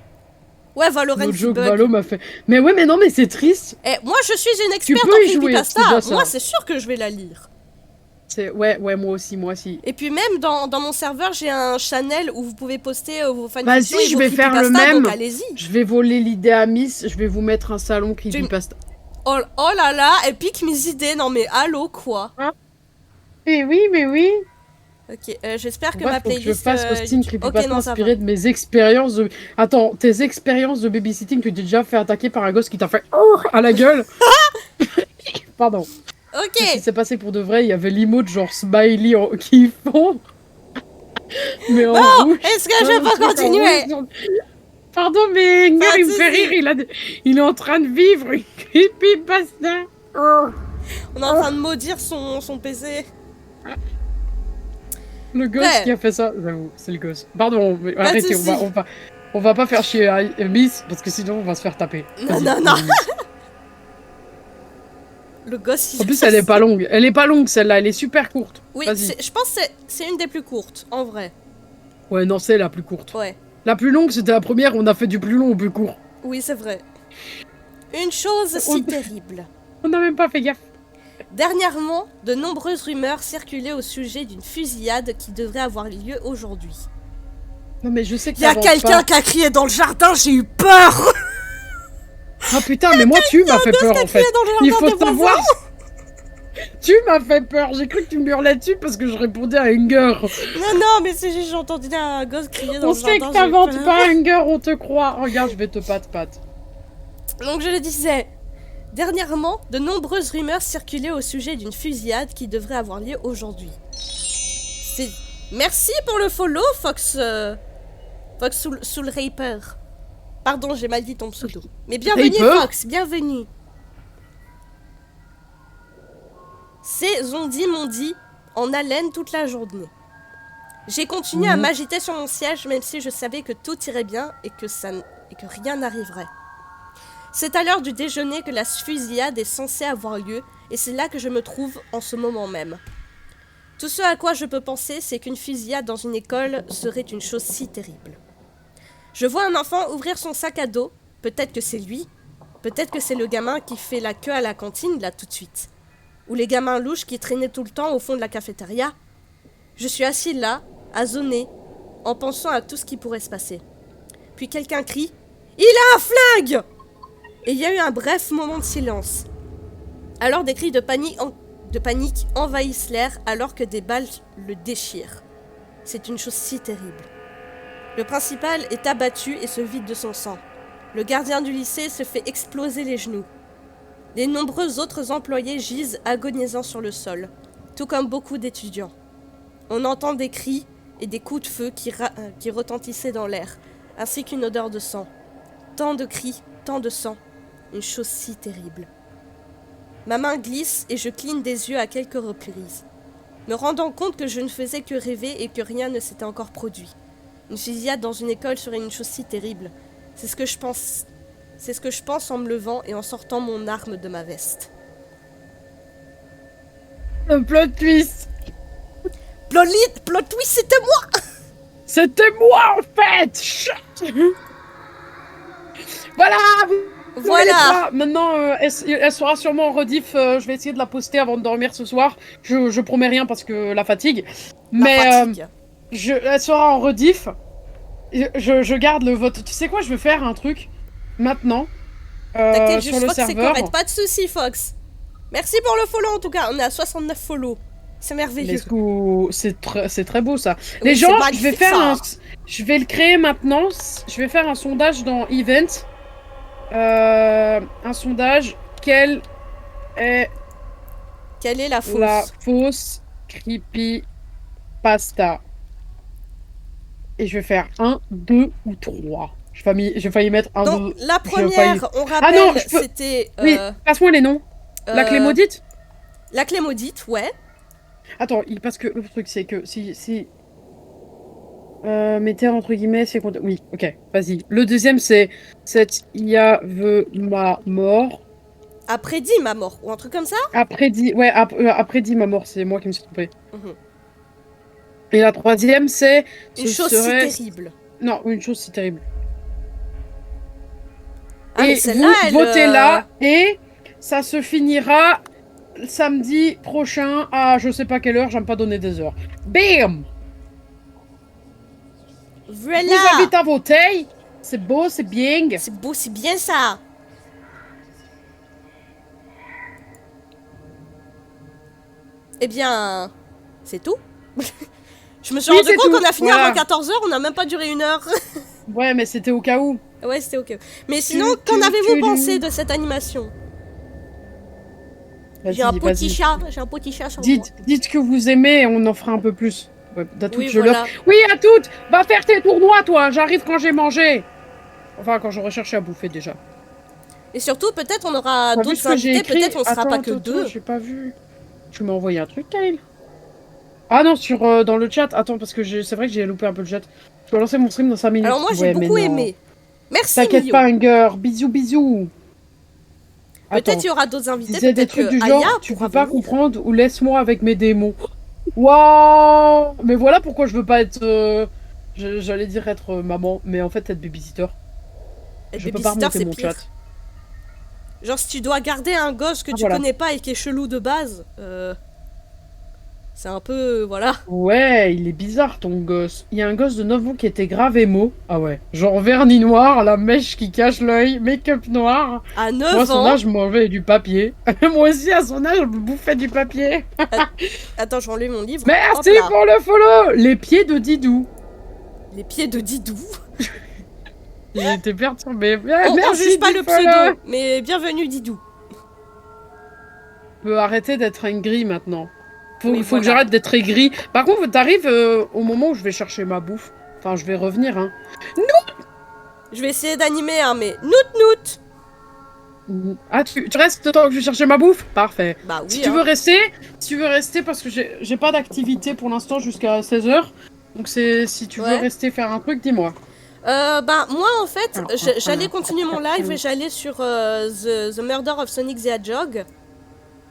Ouais, Valorant L'autre jeu que bug. Valo m'a fait. Mais ouais, mais non, mais c'est triste. Eh, moi, je suis une experte peux en y jouer, creepypasta. c'est déjà ça. Moi, c'est sûr que je vais la lire. Ouais, moi aussi. Et puis même dans mon serveur, j'ai un channel où vous pouvez poster vos fanfictions Vas-y, et je vos vais faire le creepypasta, même. donc allez-y. Je vais voler l'idée à Miss, je vais vous mettre un salon creepypasta. Oh là là, elle pique mes idées. Non mais allô, quoi. Mais oui. Ok, j'espère que Ouais, ma faut que je playlist... fasse Austin creepypasta non, ça va. inspiré de mes expériences de... Attends, tes expériences de babysitting, tu t'es déjà fait attaquer par un gosse qui t'a fait oh à la gueule. Pardon. Ok. Ce qui s'est passé pour de vrai, il y avait l'emote genre smiley qui font. Mais en Bon, rouge. est-ce que je peux continuer? Pardon, mais Hunger, Pas de il me fait soucis. rire, il est en train de vivre une creepypasta. Oh. On est en train de maudire son PC. Le gosse Ouais. qui a fait ça, j'avoue, c'est le gosse. Pardon, mais de arrêtez, soucis. on va pas faire chier Miss, parce que sinon on va se faire taper. Non, Vas-y, non, non. vas-y. Le gosse, il... En plus, elle est pas longue. Elle est pas longue, celle-là, elle est super courte. Oui, Vas-y. je pense que c'est une des plus courtes, en vrai. Ouais, non, c'est la plus courte. Ouais. La plus longue, c'était la première, on a fait du plus long au plus court. Oui, c'est vrai. Une chose si terrible. On n'a même pas fait gaffe. Dernièrement, de nombreuses rumeurs circulaient au sujet d'une fusillade qui devrait avoir lieu aujourd'hui. Non, mais je sais que Il y a quelqu'un qui a crié dans le jardin, j'ai eu peur. Ah putain, mais moi, tu m'as fait peur, en fait. Dans le jardin Il faut des voisins. savoir... Tu m'as fait peur, j'ai cru que tu me hurlais dessus parce que je répondais à Hunger. Non, mais c'est juste j'ai entendu un gosse crier dans On le sait jardin. que j'ai eu t'inventes peur. pas Hunger, on te croit. Regarde, je vais te pat. Donc je le disais. Dernièrement, de nombreuses rumeurs circulaient au sujet d'une fusillade qui devrait avoir lieu aujourd'hui. Merci pour le follow, Fox... Fox Soul Raper. Pardon, j'ai mal dit ton pseudo. Mais bienvenue, Raper Fox, bienvenue. C'est zondi mon dit en haleine toute la journée. J'ai continué à m'agiter sur mon siège même si je savais que tout irait bien et que rien n'arriverait. C'est à l'heure du déjeuner que la fusillade est censée avoir lieu et c'est là que je me trouve en ce moment même. Tout ce à quoi je peux penser, c'est qu'une fusillade dans une école serait une chose si terrible. Je vois un enfant ouvrir son sac à dos, peut-être que c'est lui, peut-être que c'est le gamin qui fait la queue à la cantine là tout de suite, ou les gamins louches qui traînaient tout le temps au fond de la cafétéria. Je suis assis là, à zoner, en pensant à tout ce qui pourrait se passer. Puis quelqu'un crie « Il a un flingue !» Et il y a eu un bref moment de silence. Alors des cris de panique envahissent l'air alors que des balles le déchirent. C'est une chose si terrible. Le principal est abattu et se vide de son sang. Le gardien du lycée se fait exploser les genoux. Les nombreux autres employés gisent agonisant sur le sol, tout comme beaucoup d'étudiants. On entend des cris et des coups de feu qui retentissaient dans l'air, ainsi qu'une odeur de sang. Tant de cris, tant de sang. Une chose si terrible. Ma main glisse et je cligne des yeux à quelques reprises, me rendant compte que je ne faisais que rêver et que rien ne s'était encore produit. Une fusillade dans une école serait une chose si terrible. C'est ce que je pense en me levant et en sortant mon arme de ma veste. Un plot twist. Plot twist, c'était moi. C'était moi en fait. Chut. Voilà. Voilà. Maintenant, elle sera sûrement en rediff. Je vais essayer de la poster avant de dormir ce soir. Je promets rien parce que la fatigue. Fatigue. Elle sera en rediff. Je garde le vote. Tu sais quoi, je vais faire un truc maintenant T'inquiète, sur je le crois que c'est serveur. correct. Pas de soucis, Fox. Merci pour le follow en tout cas. On est à 69 follow. C'est merveilleux. C'est très beau ça. Oui, Les gens, c'est je vais faire je vais le créer maintenant. Je vais faire un sondage dans Event. Un sondage. Quelle est la fausse? la fausse creepypasta? Et je vais faire 1, 2 ou 3. J'ai failli mettre 1, 2. Donc, la première, on rappelle, non, c'était... Oui, passe-moi les noms. La clé maudite? La clé maudite, ouais. Attends, parce que le truc, c'est que si... Mettez entre guillemets, c'est... Oui, ok, vas-y. Le deuxième, c'est... Cette IA veut ma mort. Après dit ma mort, ou un truc comme ça. Après dit... Ouais, après dit ma mort, c'est moi qui me suis trompée. Mhm. Et la troisième, c'est... Une Ce chose serait... si terrible. Non, une chose si terrible. Ah, mais Et celle-là, vous elle... votez là, et ça se finira samedi prochain à je sais pas quelle heure, j'aime pas donner des heures. Bam! Je vous Voilà. invite à voter. C'est beau, c'est bien. C'est beau, c'est bien ça. Eh bien, c'est tout. Je me suis Oui, rendu c'est compte tout. qu'on a fini Voilà. avant 14 h, on n'a même pas duré 1 heure. Ouais, mais c'était au cas où. Ouais, c'était ok. Mais sinon, qu'en avez-vous pensé de cette animation? J'ai un petit chat, sur moi. Dites que vous aimez et on en fera un peu plus. Ouais, d'Atoute, Oui, je voilà. l'offre. Oui, Atoute, va faire tes tournois, toi. J'arrive quand j'ai mangé. Enfin, quand j'aurai cherché à bouffer déjà. Et surtout, peut-être on aura T'as vu d'autres ce que j'ai invités, écrit? peut-être on sera pas Attends, que deux. j'ai pas vu. Tu m'as envoyé un truc, Kyle? Ah non, dans le chat. Attends, parce que c'est vrai que j'ai loupé un peu le chat. Je vais lancer mon stream dans 5 minutes. Alors moi, j'ai Ouais, mais beaucoup non. aimé. Merci, T'inquiète Mio. pas, Hunger. Bisous, bisous. Peut-être il y aura d'autres invités, Disait des peut-être trucs que du Aya genre, tu pourra peux pas venir. comprendre ou laisse-moi avec mes démons. Waouh! Mais voilà pourquoi je veux pas être... J'allais dire être maman, mais en fait être babysitter. Être Je peux pas babysitter, remonter c'est mon pire. chat. Genre, si tu dois garder un gosse que tu voilà. connais pas et qui est chelou de base, c'est un peu... voilà. Ouais, il est bizarre ton gosse. Il y a un gosse de 9 ans qui était grave émo. Ah ouais. Genre vernis noir, la mèche qui cache l'œil, make-up noir. À Moi, à 9 son ans... âge, je mangeais du papier. Moi aussi, à son âge, je bouffais du papier. Attends, j'enlève mon livre. Merci Hop là. pour le follow! Les pieds de Didou. Les pieds de Didou. J'ai été perturbé. On Merci juge pas du le follow. pseudo, mais bienvenue Didou. Je peux arrêter d'être aigri maintenant. Faut Oui, que voilà. j'arrête d'être aigri. Par contre, t'arrives au moment où je vais chercher ma bouffe. Enfin, je vais revenir, hein. Je vais essayer d'animer, hein, mais nout. Ah, tu restes le temps que je vais chercher ma bouffe? Parfait. Bah oui, Si tu veux rester, parce que j'ai pas d'activité pour l'instant jusqu'à 16h. Donc si tu veux rester faire un truc, dis-moi. Bah moi en fait, j'allais continuer mon live et j'allais sur the Murder of Sonic the Hedgehog.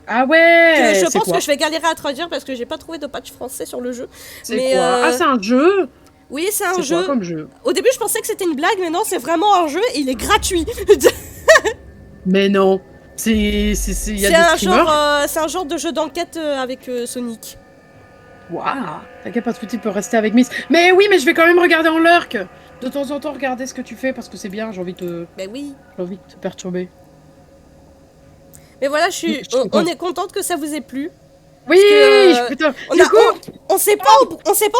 Ah ouais! Je pense que je vais galérer à traduire parce que j'ai pas trouvé de patch français sur le jeu. C'est quoi? Ah, c'est un jeu? Oui, c'est un jeu. C'est quoi comme jeu? Au début, je pensais que c'était une blague, mais non, c'est vraiment un jeu et il est gratuit. Mais non. Il y a des streamers. C'est un genre de jeu d'enquête avec Sonic. Waouh! T'inquiète pas, tu peux rester avec Miss. Mais oui, mais je vais quand même regarder en lurk. De temps en temps, regarder ce que tu fais parce que c'est bien, j'ai envie de te perturber. Mais voilà, on est contente que ça vous ait plu. Oui, putain. On s'est pas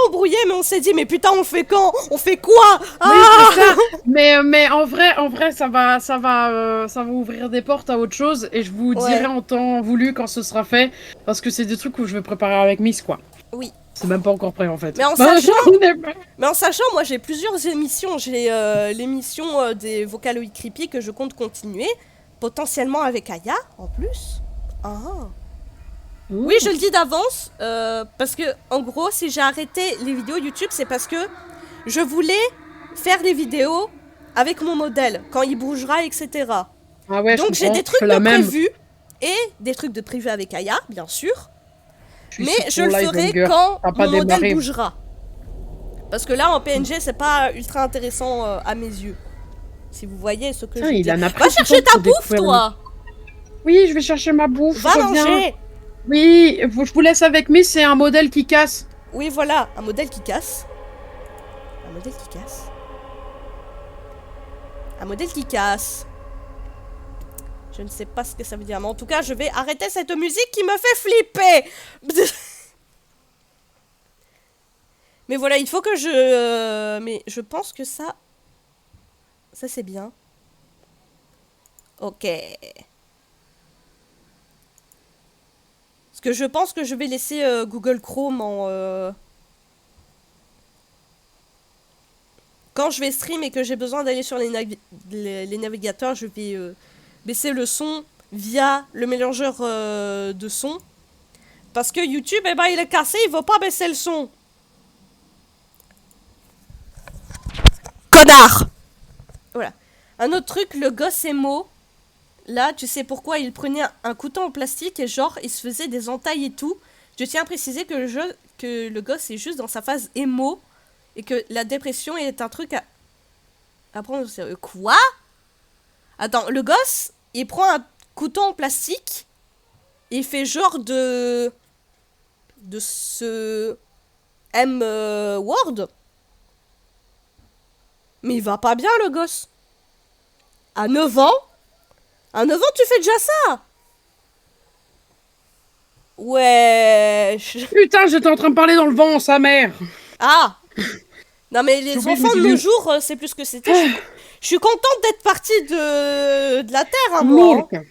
embrouillé, mais on s'est dit, mais putain, on fait quand? On fait quoi? Oui, c'est ça. Mais en vrai, ça va ouvrir des portes à autre chose et je vous dirai en temps voulu quand ce sera fait parce que c'est des trucs où je vais préparer avec Miss, quoi. Oui. C'est même pas encore prêt en fait. Mais en sachant, moi j'ai plusieurs émissions. J'ai l'émission des Vocaloid Creepy que je compte continuer, potentiellement avec Aya en plus. Ah. Oui, je le dis d'avance, parce que en gros, si j'ai arrêté les vidéos YouTube, c'est parce que je voulais faire des vidéos avec mon modèle, quand il bougera, etc. Ah ouais, donc j'ai des trucs de prévus, et des trucs de prévus avec Aya, bien sûr. Mais je le ferai quand mon modèle bougera. Parce que là, en PNG, c'est pas ultra intéressant à mes yeux. Si vous voyez ce que je veux dire. Va chercher ta bouffe, toi! Oui, je vais chercher ma bouffe. Va manger! Oui, je vous laisse avec Miss, c'est un modèle qui casse. Oui, voilà, un modèle qui casse. Un modèle qui casse. Un modèle qui casse. Je ne sais pas ce que ça veut dire, mais en tout cas, je vais arrêter cette musique qui me fait flipper. Mais voilà, il faut que je... mais je pense que ça... Ça, c'est bien. Ok. Parce que je pense que je vais laisser Google Chrome en... Quand je vais stream et que j'ai besoin d'aller sur les navigateurs, je vais baisser le son via le mélangeur de son. Parce que YouTube, eh ben, il est cassé, il veut pas baisser le son. connard. Voilà. Un autre truc, le gosse émo. Là, tu sais pourquoi il prenait un couteau en plastique et genre, il se faisait des entailles et tout. Je tiens à préciser que le gosse est juste dans sa phase émo et que la dépression est un truc à prendre au sérieux. Quoi? Attends, le gosse, il prend un couteau en plastique et il fait genre de ce M-word. Mais il va pas bien, le gosse. À 9 ans? À 9 ans, tu fais déjà ça? Ouais. Putain, j'étais en train de parler dans le vent, sa mère. Ah. Non mais les J'oublie enfants mes de nos vieux. jours, c'est plus que c'était. Je suis contente d'être partie de la Terre, hein, moi. Lourd. Hein.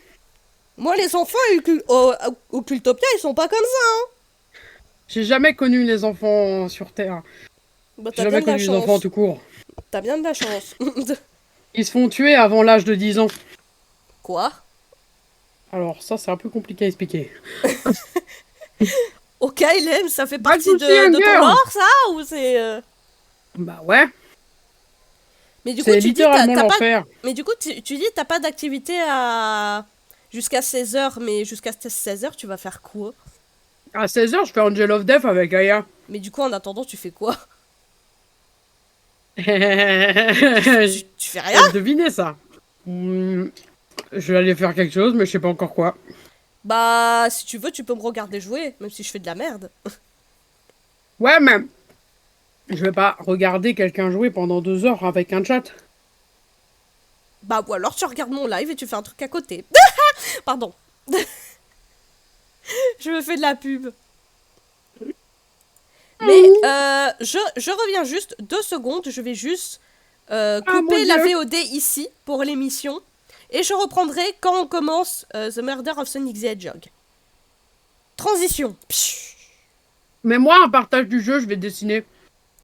Moi, les enfants au Cultopia, ils sont pas comme ça. J'ai jamais connu les enfants sur Terre. Bah, J'ai t'as bien jamais de la connu les enfants chance. tout court. T'as bien de la chance. Ils se font tuer avant l'âge de 10 ans. Quoi? Alors ça, c'est un peu compliqué à expliquer. Ok, Hélène, ça fait Pas de partie soucis, de ton Hunger. lore, ça? Ou c'est... Bah ouais, Mais du coup, c'est tu dis, littéralement t'as pas... l'enfer. Mais du coup, tu dis, t'as pas d'activité à... Jusqu'à 16h, mais jusqu'à 16h, tu vas faire quoi? À 16h, je fais Angel of Death avec Aya. Mais du coup, en attendant, tu fais quoi? Je Tu fais rien? devinais ça. Je vais aller faire quelque chose, mais je sais pas encore quoi. Bah, si tu veux, tu peux me regarder jouer, même si je fais de la merde. Ouais, mais je vais pas regarder quelqu'un jouer pendant 2 heures avec un chat. Bah, ou alors tu regardes mon live et tu fais un truc à côté. Pardon. Je me fais de la pub. Mais je reviens juste 2 secondes. Je vais juste couper mon la Dieu. VOD ici pour l'émission. Et je reprendrai quand on commence The Murder of Sonic the Hedgehog. Transition. Pshh. Mais moi, un partage du jeu, je vais dessiner.